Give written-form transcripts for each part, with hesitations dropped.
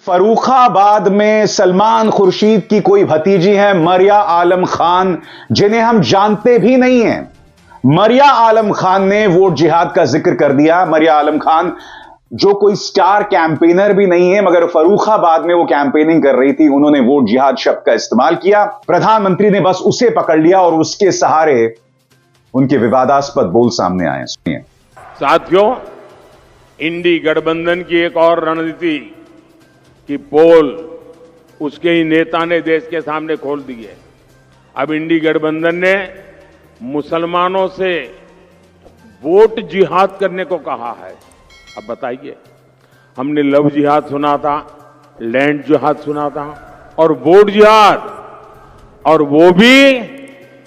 फर्रुखाबाद में सलमान खुर्शीद की कोई भतीजी है मरिया आलम खान, जिन्हें हम जानते भी नहीं हैं। मरिया आलम खान ने वोट जिहाद का जिक्र कर दिया। मरिया आलम खान जो कोई स्टार कैंपेनर भी नहीं है, मगर फर्रुखाबाद में वो कैंपेनिंग कर रही थी, उन्होंने वोट जिहाद शब्द का इस्तेमाल किया। प्रधानमंत्री ने बस उसे पकड़ लिया और उसके सहारे उनके विवादास्पद बोल सामने आए। सुनिए। साथियों, इंडी गठबंधन की एक और रणनीति की पोल उसके ही नेता ने देश के सामने खोल दी है। अब इंडी गठबंधन ने मुसलमानों से वोट जिहाद करने को कहा है। अब बताइए, हमने लव जिहाद सुना था, लैंड जिहाद सुना था और वोट जिहाद, और वो भी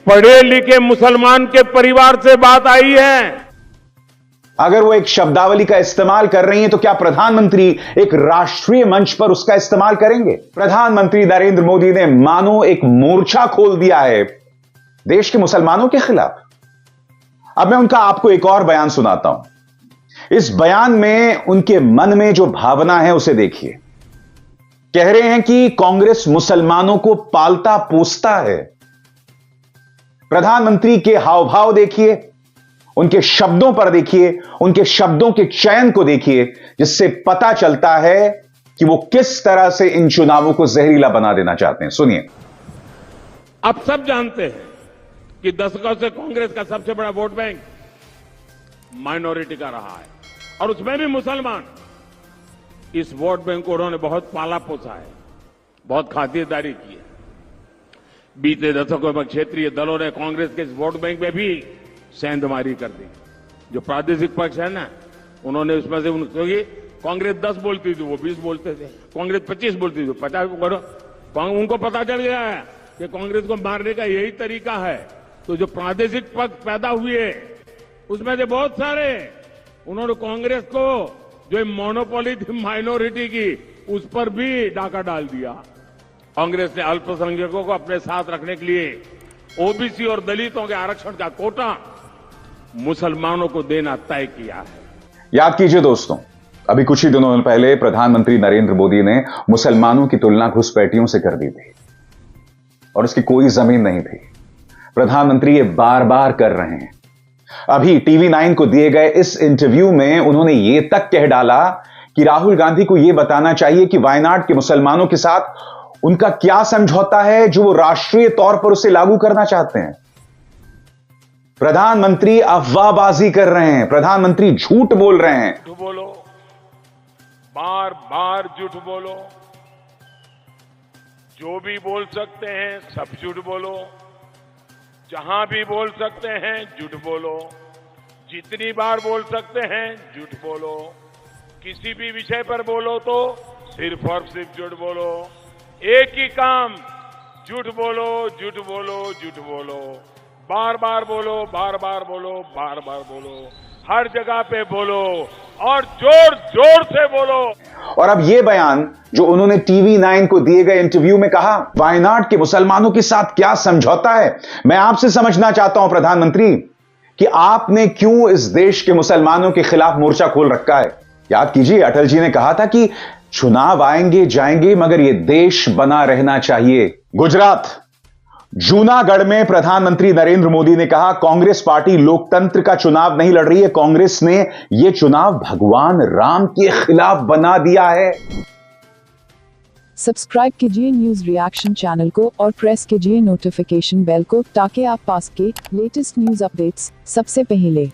पढ़े लिखे मुसलमान के परिवार से बात आई है। अगर वो एक शब्दावली का इस्तेमाल कर रही हैं, तो क्या प्रधानमंत्री एक राष्ट्रीय मंच पर उसका इस्तेमाल करेंगे? प्रधानमंत्री नरेंद्र मोदी ने मानो एक मोर्चा खोल दिया है देश के मुसलमानों के खिलाफ। अब मैं उनका आपको एक और बयान सुनाता हूं। इस बयान में उनके मन में जो भावना है उसे देखिए। कह रहे हैं कि कांग्रेस मुसलमानों को पालता पोसता है। प्रधानमंत्री के हाव भाव देखिए, उनके शब्दों पर देखिए, उनके शब्दों के चयन को देखिए, जिससे पता चलता है कि वो किस तरह से इन चुनावों को जहरीला बना देना चाहते हैं। सुनिए। आप सब जानते हैं कि दशकों से कांग्रेस का सबसे बड़ा वोट बैंक माइनॉरिटी का रहा है, और उसमें भी मुसलमान। इस वोट बैंक को उन्होंने बहुत पाला पोसा है, बहुत खातिरदारी की है। बीते दशकों में क्षेत्रीय दलों ने कांग्रेस के इस वोट बैंक में भी सेंधमारी कर दी। जो प्रादेशिक पक्ष है ना, उन्होंने उसमें से कांग्रेस 10 बोलती थी, वो 20 बोलते थे। कांग्रेस 25 बोलती थी, 50 करो। उनको पता चल गया है कि कांग्रेस को मारने का यही तरीका है। तो जो प्रादेशिक पक्ष पैदा हुए, उसमें से बहुत सारे उन्होंने कांग्रेस को जो मोनोपोली थी माइनॉरिटी की, उस पर भी डाका डाल दिया। कांग्रेस ने अल्पसंख्यकों को अपने साथ रखने के लिए ओबीसी और दलितों के आरक्षण का कोटा मुसलमानों को देना तय किया है। याद कीजिए दोस्तों, अभी कुछ ही दिनों पहले प्रधानमंत्री नरेंद्र मोदी ने मुसलमानों की तुलना घुसपैठियों से कर दी थी और उसकी कोई जमीन नहीं थी। प्रधानमंत्री ये बार बार कर रहे हैं। अभी टीवी 9 को दिए गए इस इंटरव्यू में उन्होंने ये तक कह डाला कि राहुल गांधी को यह बताना चाहिए कि वायनाड के मुसलमानों के साथ उनका क्या समझौता है जो वो राष्ट्रीय तौर पर उसे लागू करना चाहते हैं। प्रधानमंत्री अफवाहबाजी कर रहे हैं, प्रधानमंत्री झूठ बोल रहे हैं। झूठ बोलो, बार बार झूठ बोलो, जो भी बोल सकते हैं सब झूठ बोलो, जहां भी बोल सकते हैं झूठ बोलो, जितनी बार बोल सकते हैं झूठ बोलो, किसी भी विषय पर बोलो तो सिर्फ और सिर्फ झूठ बोलो। एक ही काम, झूठ बोलो, झूठ बोलो, झूठ बोलो, बार बार बोलो, बार बार बोलो, बार बार बोलो, हर जगह पे बोलो और जोर जोर से बोलो। और अब यह बयान जो उन्होंने टीवी 9 को दिए गए इंटरव्यू में कहा, वायनाड के मुसलमानों के साथ क्या समझौता है। मैं आपसे समझना चाहता हूं प्रधानमंत्री कि आपने क्यों इस देश के मुसलमानों के खिलाफ मोर्चा खोल रखा है। याद कीजिए, अटल जी ने कहा था कि चुनाव आएंगे जाएंगे मगर यह देश बना रहना चाहिए। गुजरात जूनागढ़ में प्रधानमंत्री नरेंद्र मोदी ने कहा, कांग्रेस पार्टी लोकतंत्र का चुनाव नहीं लड़ रही है, कांग्रेस ने यह चुनाव भगवान राम के खिलाफ बना दिया है। सब्सक्राइब कीजिए न्यूज रिएक्शन चैनल को और प्रेस कीजिए नोटिफिकेशन बेल को ताकि आप पास के लेटेस्ट न्यूज अपडेट्स सबसे पहले